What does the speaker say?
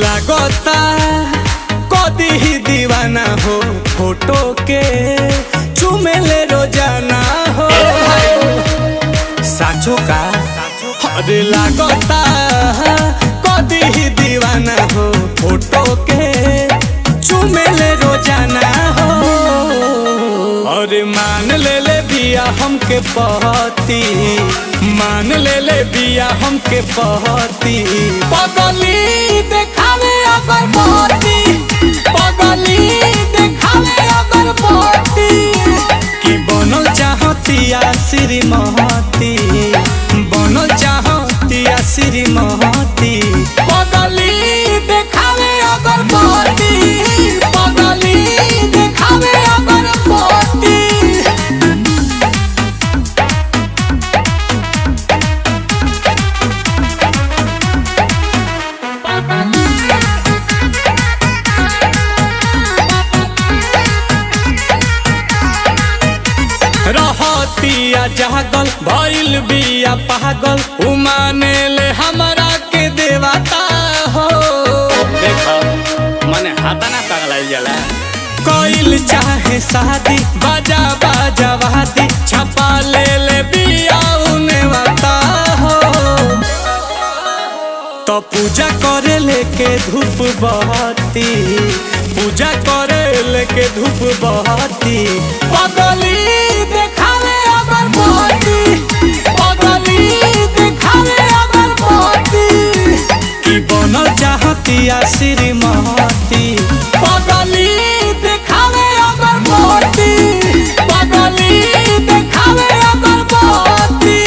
लगता कदी ही दीवाना हो फोटो के चुमेले रोजाना हो साचो का अरे लगता कदी ही दीवाना हो फोटो के चुमेले रोजाना हो। अरे मान ले बिया हमके पहती, मान ले बिया हमके पहती, पगली देखावे अगर पहती, पगली देखावे अगर पहती, कि बनल चाहतिया श्रीमती, बनल चाहतिया श्रीमती, पगली देखावे अगर पहती, पगली देखावे अगर पहती। रहतिया जागल भइल बिया पागल, उमाने ले हमरा के देवता हो। देखो मने हाथा ना पगलाइल जाला, कोइल चाहे शादी बाजा बाजा वादी, छपा ले बिया उने वाता हो। तो पूजा करे लेके धूप बहती, पूजा करे लेके धूप बहती, पगली देखावे अगर बहती, पगली देखावे अगर बहती, कि बनल चाहतिया श्रीमती,